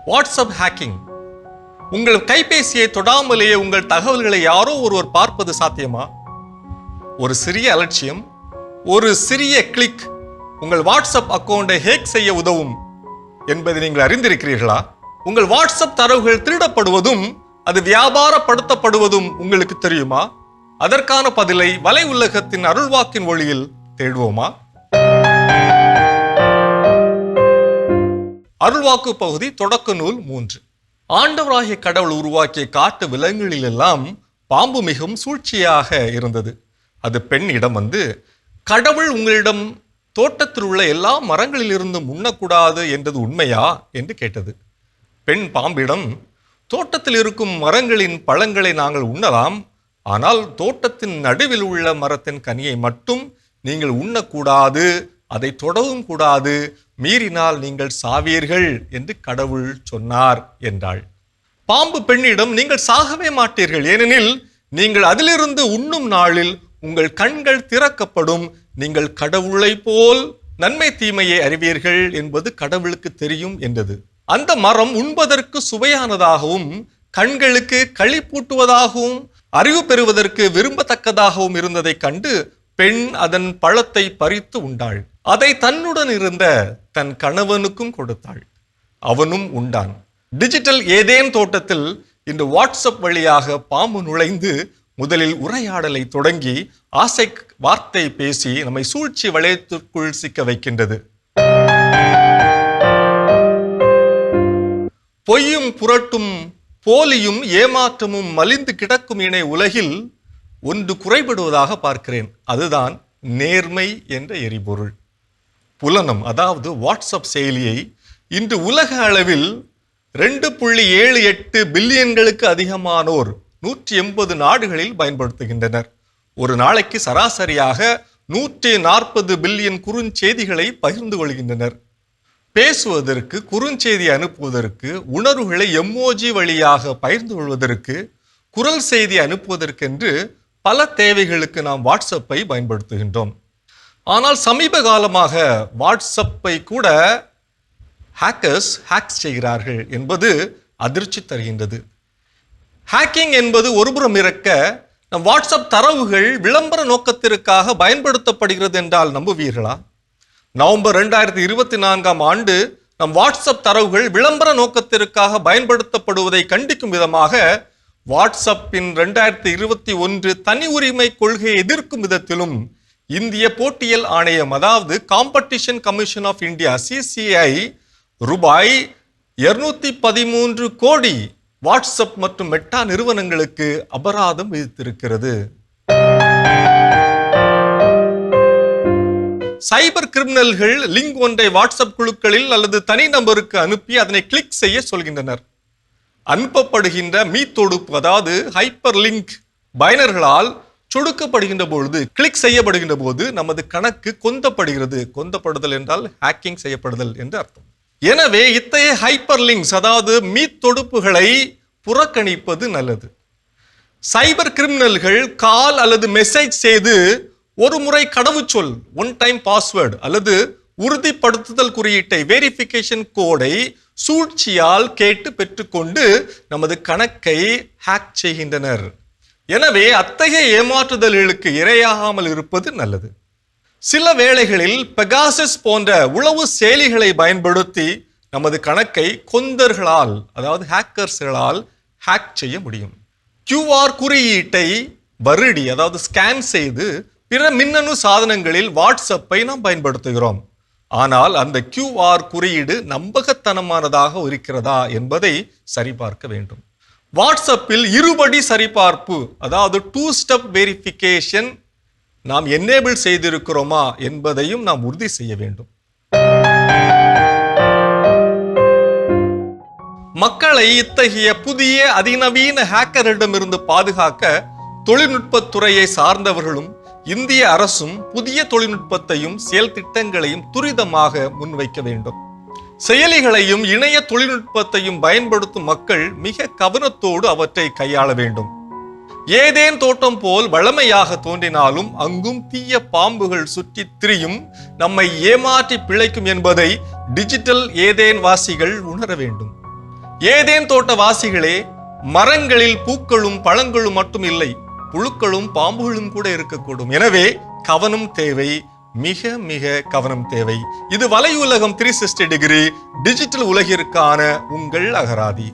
WhatsApp hacking. உங்கள் கைபேசியை தொடாமலேயே உங்கள் தகவல்களை யாரோ ஒருவர் பார்ப்பது சாத்தியமா? ஒரு சிறிய அலட்சியம், ஒரு சிறிய கிளிக் உங்கள் வாட்ஸ்அப் அக்கௌண்டை ஹேக் செய்ய உதவும் என்பதை நீங்கள் அறிந்திருக்கிறீர்களா? உங்கள் வாட்ஸ்அப் தரவுகள் திருடப்படுவதும் அது வியாபாரப்படுத்தப்படுவதும் உங்களுக்கு தெரியுமா? அதற்கான பதிலை வலை உலகத்தின் அருள்வாக்கின் ஒளியில் தேடுவோமா? அருள்வாக்கு பகுதி தொடக்க நூல் 3. ஆண்டவராகிய கடவுள் உருவாக்கிய காட்டு விலங்குகளிலெல்லாம் பாம்பு மிகவும் சூழ்ச்சியாக இருந்தது. அது பெண்ணிடம் வந்து, கடவுள் உங்களிடம் தோட்டத்தில் உள்ள எல்லா மரங்களிலிருந்தும் உண்ணக்கூடாது என்றது உண்மையா என்று கேட்டது. பெண் பாம்பிடம், தோட்டத்தில் இருக்கும் மரங்களின் பழங்களை நாங்கள் உண்ணலாம், ஆனால் தோட்டத்தின் நடுவில் உள்ள மரத்தின் கனியை மட்டும் நீங்கள் உண்ணக்கூடாது, அதை தொடவும் கூடாது, மீறினால் நீங்கள் சாவீர்கள் என்று கடவுள் சொன்னார் என்றாள். பாம்பு பெண்ணிடம், நீங்கள் சாகவே மாட்டீர்கள், ஏனெனில் நீங்கள் அதிலிருந்து உண்ணும் நாளில் உங்கள் கண்கள் திறக்கப்படும், நீங்கள் கடவுளை போல் நன்மை தீமையை அறிவீர்கள் என்பது கடவுளுக்கு தெரியும் என்றது. அந்த மரம் உண்பதற்கு சுவையானதாகவும் கண்களுக்கு களிப்பூட்டுவதாகவும் அறிவு பெறுவதற்கு விரும்பத்தக்கதாகவும் இருந்ததை கண்டு பெண் அதன் பழத்தை பறித்து உண்டாள். அதை தன்னுடன் இருந்த தன் கணவனுக்கும் கொடுத்தாள். அவனும் உண்டான். டிஜிட்டல் ஏதேன் தோட்டத்தில் இந்த வாட்ஸ்அப் வழியாக பாம்பு நுழைந்து முதலில் உரையாடலை தொடங்கி ஆசை வார்த்தை பேசி நம்மை சூழ்ச்சி வளையத்திற்குள் சிக்க வைக்கின்றது. பொய்யும் புரட்டும் போலியும் ஏமாற்றமும் மலிந்து கிடக்கும் இணை உலகில் ஒன்று குறைபடுவதாக பார்க்கிறேன். அதுதான் நேர்மை என்ற எரிபொருள். புலனம், அதாவது வாட்ஸ்அப் செயலியை இன்று உலக அளவில் 2.78 பில்லியன்களுக்கு அதிகமானோர் 180 நாடுகளில் பயன்படுத்துகின்றனர். ஒரு நாளைக்கு சராசரியாக 140 பில்லியன் குறுஞ்செய்திகளை பகிர்ந்து கொள்கின்றனர். பேசுவதற்கு, குறுஞ்செய்தி அனுப்புவதற்கு, உணர்வுகளை எம்மோஜி வழியாக பகிர்ந்து கொள்வதற்கு, குரல் செய்தி அனுப்புவதற்கென்று பல தேவைகளுக்கு நாம் வாட்ஸ்அப்பை பயன்படுத்துகின்றோம். ஆனால் சமீப காலமாக வாட்ஸ்அப்பை கூட ஹேக்கர்ஸ் ஹேக் செய்கிறார்கள் என்பது அதிர்ச்சி தருகின்றது. ஹேக்கிங் என்பது ஒருபுறம் இருக்க, நம் வாட்ஸ்அப் தரவுகள் விளம்பர நோக்கத்திற்காக பயன்படுத்தப்படுகிறது என்றால் நம்புவீர்களா? நவம்பர் 2024ஆம் ஆண்டு நம் வாட்ஸ்அப் தரவுகள் விளம்பர நோக்கத்திற்காக பயன்படுத்தப்படுவதை கண்டிக்கும் விதமாக வாட்ஸ்அப்பின் 2021 தனி உரிமை கொள்கையை எதிர்க்கும் விதத்திலும் இந்திய போட்டியல் ஆணையம், அதாவது competition commission of India CCI ரூபாய் 213 கோடி வாட்ஸ்அப் மற்றும் மெட்டா நிறுவனங்களுக்கு அபராதம் விதித்திருக்கிறது. சைபர் கிரிமினல்கள் லிங்க் ஒன்றை வாட்ஸ்அப் குழுக்களில் அல்லது தனிநபருக்கு அனுப்பி அதனை கிளிக் செய்ய சொல்கின்றனர். அனுப்பப்படுகின்ற மீத்தொடுப்பு, அதாவது ஹைப்பர் லிங்க் பயனர்களால் சொடுக்கப்படுகின்ற பொழுது, கிளிக் செய்யப்படுகின்ற போது நமது கணக்கு கொந்தப்படுகிறது. கொந்தப்படுதல் என்றால் ஹேக்கிங் செய்யப்படுதல் என்று அர்த்தம். எனவே இத்தகைய ஹைப்பர் லிங்க்ஸ், அதாவது மீத்தொடுப்புகளை புறக்கணிப்பது நல்லது. சைபர் கிரிமினல்கள் கால் அல்லது மெசேஜ் செய்து ஒரு முறை கடவுச்சொல், ஒன் டைம் பாஸ்வேர்டு அல்லது உறுதிப்படுத்துதல் குறியீட்டை, வெரிஃபிகேஷன் கோடை சூழ்ச்சியால் கேட்டு பெற்றுக்கொண்டு நமது கணக்கை ஹேக் செய்கின்றனர். எனவே அத்தகைய ஏமாற்றுதல்களுக்கு இரையாகாமல் இருப்பது நல்லது. சில வேளைகளில் பெகாசஸ் போன்ற உளவு செயலிகளை பயன்படுத்தி நமது கணக்கை கொந்தர்களால், அதாவது ஹேக்கர்ஸ்களால் ஹேக் செய்ய முடியும். QR குறியீட்டை வருடி, அதாவது ஸ்கேன் செய்து பிற மின்னணு சாதனங்களில் வாட்ஸ்அப்பை நாம் பயன்படுத்துகிறோம். ஆனால் அந்த QR குறியீடு நம்பகத்தனமானதாக இருக்கிறதா என்பதை சரிபார்க்க வேண்டும். வாட்ஸ்அப்பில் இருபடி சரிபார்ப்பு, அதாவது 2 ஸ்டெப் வெரிஃபிகேஷன் நாம் எனேபிள் செய்திருக்கிறோமா என்பதையும் நாம் உறுதி செய்ய வேண்டும். மக்களை இத்தகைய புதிய அதிநவீன ஹேக்கரிடமிருந்து பாதுகாக்க தொழில்நுட்பத்துறையை சார்ந்தவர்களும் இந்திய அரசும் புதிய தொழில்நுட்பத்தையும் செயல் திட்டங்களையும் துரிதமாக முன்வைக்க வேண்டும். செயலிகளையும் இணைய தொழில்நுட்பத்தையும் பயன்படுத்தும் மக்கள் மிக கவனத்தோடு அவற்றை கையாள வேண்டும். ஏதேன் தோட்டம் போல் வளமையாக தோன்றினாலும் அங்கும் தீய பாம்புகள் சுற்றி திரியும், நம்மை ஏமாற்றி பிழைக்கும் என்பதை டிஜிட்டல் ஏதேன் வாசிகள் உணர வேண்டும். ஏதேன் தோட்ட வாசிகளே, மரங்களில் பூக்களும் பழங்களும் மட்டும் இல்லை, புழுக்களும் பாம்புகளும் கூட இருக்கக்கூடும். எனவே கவனம் தேவை, மிக மிக கவனம் தேவை. இது வலையுலகம் 360 டிகிரி டிஜிட்டல் உலகிற்கான உங்கள் அகராதி.